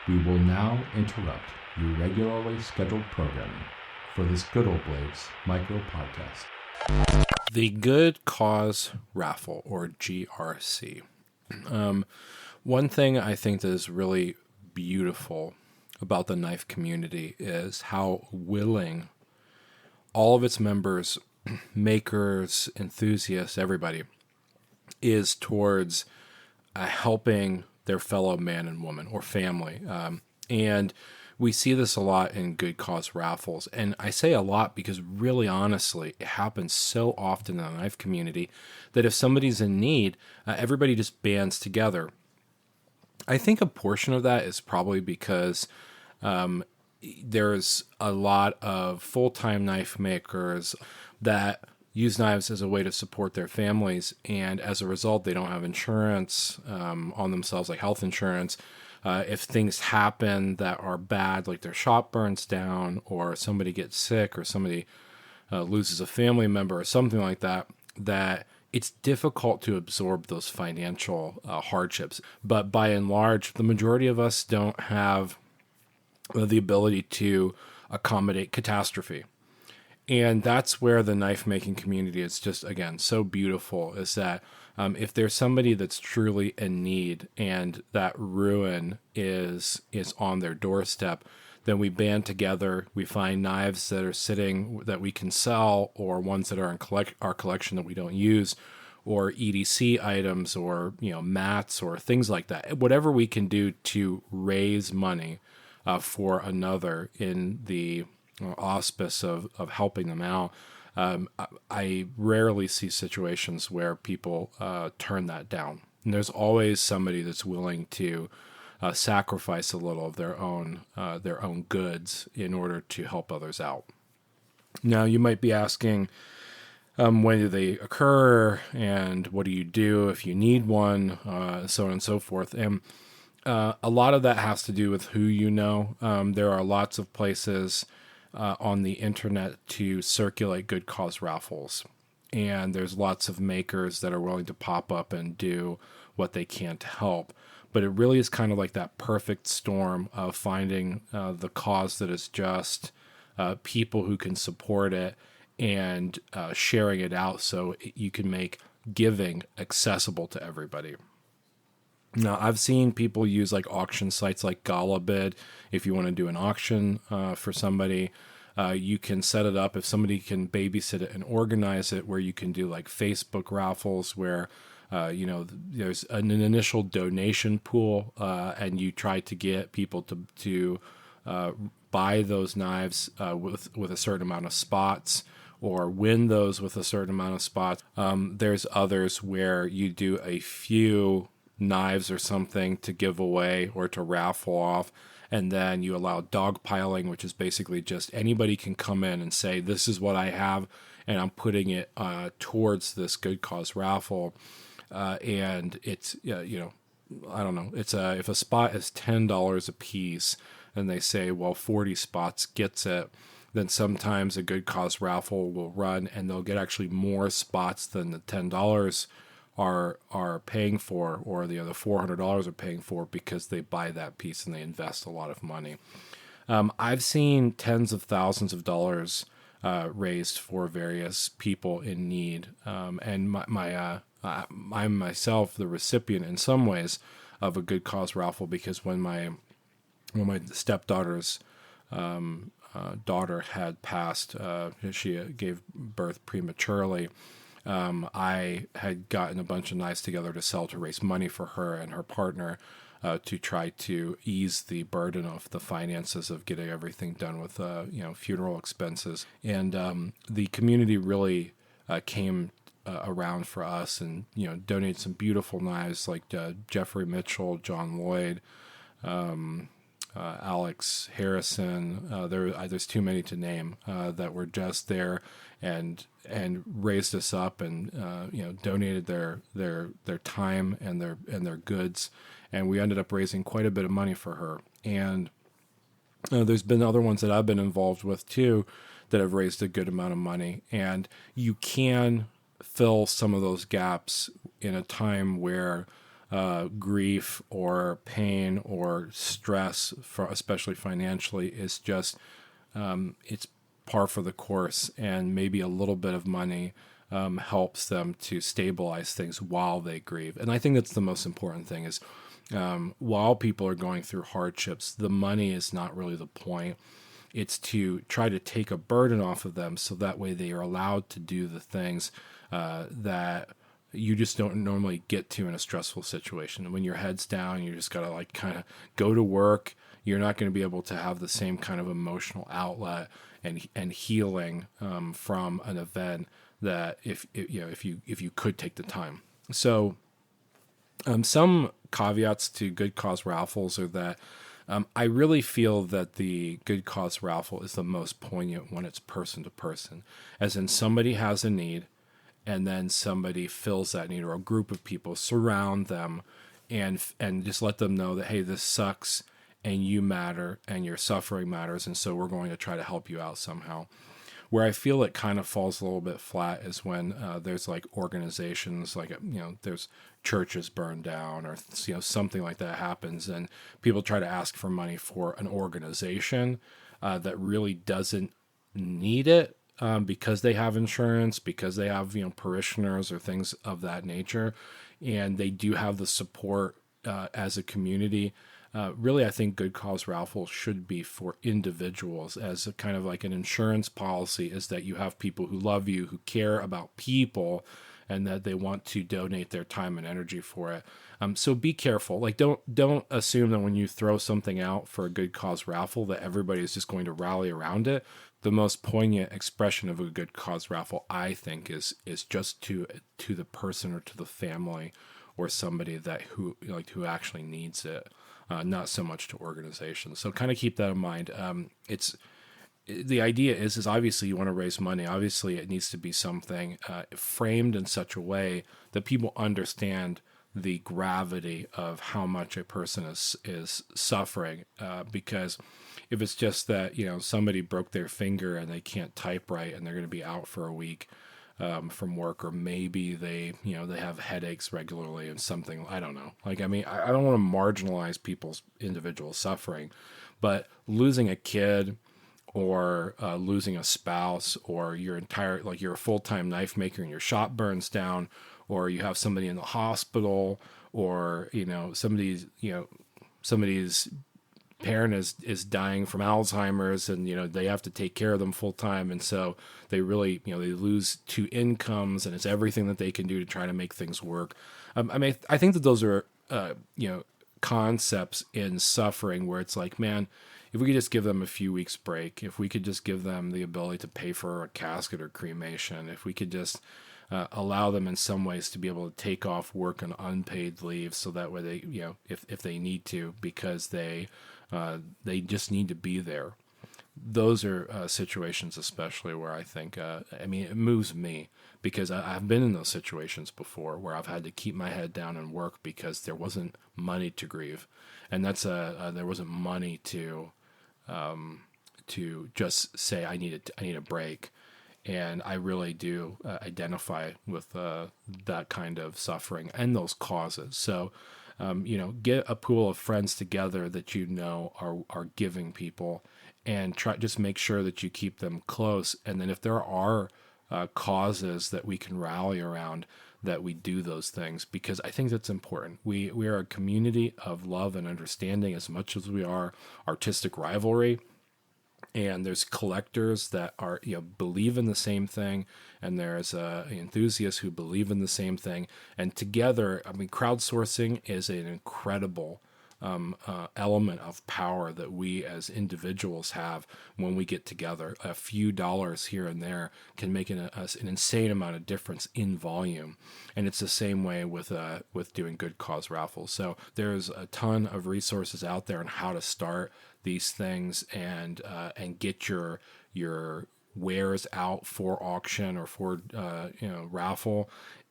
We will now interrupt your regularly scheduled programming for this Good Old Blades micro podcast. The Good Cause Raffle, or GRC. One thing I think that is really beautiful about the knife community is how willing all of its members, makers, enthusiasts, everybody, is towards helping their fellow man and woman or family. And we see this a lot in Good Cause Raffles. And I say a lot because really honestly, it happens so often in the knife community that if somebody's in need, everybody just bands together. I think a portion of that is probably because there's a lot of full-time knife makers that use knives as a way to support their families, and as a result, they don't have insurance on themselves, like health insurance. If things happen that are bad, like their shop burns down, or somebody gets sick, or somebody loses a family member, or something like that, that it's difficult to absorb those financial hardships. But by and large, the majority of us don't have the ability to accommodate catastrophe. And that's where the knife making community is just, again, so beautiful, is that if there's somebody that's truly in need and that ruin is on their doorstep, then we band together, we find knives that are sitting that we can sell, or ones that are in our collection that we don't use, or EDC items, or mats, or things like that. Whatever we can do to raise money for another in the auspice of helping them out. I rarely see situations where people turn that down. And there's always somebody that's willing to sacrifice a little of their own goods in order to help others out. Now, you might be asking, when do they occur, and what do you do if you need one, so on and so forth. And a lot of that has to do with who you know. There are lots of places on the internet to circulate Good Cause Raffles, and there's lots of makers that are willing to pop up and do what they can to help. But it really is kind of like that perfect storm of finding the cause that is just, people who can support it, and sharing it out so you can make giving accessible to everybody. Now, I've seen people use like auction sites like GalaBid. If you want to do an auction for somebody, you can set it up. If somebody can babysit it and organize it, where you can do like Facebook raffles where, there's an initial donation pool, and you try to get people to buy those knives with a certain amount of spots, or win those with a certain amount of spots. There's others where you do a few knives or something to give away or to raffle off, and then you allow dogpiling, which is basically just anybody can come in and say, this is what I have, and I'm putting it towards this Good Cause raffle. And it's, I don't know, it's if a spot is $10 a piece, and they say, well, 40 spots gets it, then sometimes a Good Cause raffle will run, and they'll get actually more spots than the $10 are paying for, or the other $400 are paying for, because they buy that piece and they invest a lot of money. I've seen tens of thousands of dollars raised for various people in need, and I'm myself the recipient in some ways of a Good Cause raffle, because when my stepdaughter's daughter had passed, she gave birth prematurely. I had gotten a bunch of knives together to sell to raise money for her and her partner, to try to ease the burden of the finances of getting everything done with funeral expenses. And the community really came around for us, and donated some beautiful knives like Jeffrey Mitchell, John Lloyd, Alex Harrison. There's too many to name that were just there and raised us up, and donated their time and their goods, and we ended up raising quite a bit of money for her. And there's been other ones that I've been involved with too that have raised a good amount of money, and you can fill some of those gaps in a time where grief or pain or stress, especially financially, is just it's par for the course, and maybe a little bit of money helps them to stabilize things while they grieve. And I think that's the most important thing is while people are going through hardships, the money is not really the point. It's to try to take a burden off of them so that way they are allowed to do the things that you just don't normally get to in a stressful situation. And when your head's down, you just got to like kind of go to work. You're not going to be able to have the same kind of emotional outlet and healing from an event that if you could take the time. So some caveats to Good Cause Raffles are that I really feel that the Good Cause Raffle is the most poignant when it's person to person, as in somebody has a need and then somebody fills that need, or a group of people surround them and just let them know that, hey, this sucks and you matter and your suffering matters, and so we're going to try to help you out somehow. Where I feel it kind of falls a little bit flat is when there's like organizations, like there's churches burned down, or something like that happens, and people try to ask for money for an organization that really doesn't need it because they have insurance, because they have parishioners or things of that nature, and they do have the support as a community. Really, I think Good Cause Raffle should be for individuals as a kind of like an insurance policy, is that you have people who love you, who care about people, and that they want to donate their time and energy for it. So be careful. Like, don't assume that when you throw something out for a Good Cause Raffle that everybody is just going to rally around it. The most poignant expression of a Good Cause Raffle, I think, is just to the person or to the family or somebody that who actually needs it. Not so much to organizations. So kind of keep that in mind. The idea is obviously you want to raise money. Obviously it needs to be something framed in such a way that people understand the gravity of how much a person is suffering. Because if it's just that, somebody broke their finger and they can't type right and they're going to be out for a week, from work, or maybe they have headaches regularly and something, I don't know. Like, I mean, I don't want to marginalize people's individual suffering, but losing a kid or losing a spouse, or you're a full-time knife maker and your shop burns down, or you have somebody in the hospital, or, somebody's parent is dying from Alzheimer's, and they have to take care of them full time, and so they really they lose two incomes, and it's everything that they can do to try to make things work. I think that those are concepts in suffering where it's like, man, if we could just give them a few weeks break, if we could just give them the ability to pay for a casket or cremation, if we could just allow them in some ways to be able to take off work on unpaid leave, so that way they if they need to, because they just need to be there. Those are situations especially where I think, it moves me, because I've been in those situations before where I've had to keep my head down and work because there wasn't money to grieve. And there wasn't money to just say, I need a break. And I really do identify with that kind of suffering and those causes. So, get a pool of friends together that are giving people, and just make sure that you keep them close. And then if there are causes that we can rally around, that we do those things, because I think that's important. We are a community of love and understanding as much as we are artistic rivalry. And there's collectors that are believe in the same thing, and there's enthusiasts who believe in the same thing. And together, crowdsourcing is an incredible element of power that we as individuals have when we get together. A few dollars here and there can make an insane amount of difference in volume. And it's the same way with doing Good Cause Raffles. So there's a ton of resources out there on how to start these things and get your wares out for auction or for raffle.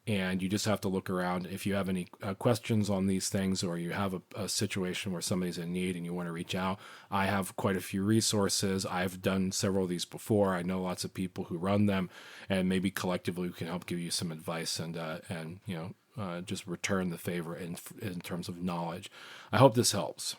And you just have to look around. If you have any questions on these things, or you have a situation where somebody's in need and you want to reach out, I have quite a few resources. I've done several of these before. I know lots of people who run them, and maybe collectively we can help give you some advice and just return the favor in terms of knowledge. I hope this helps.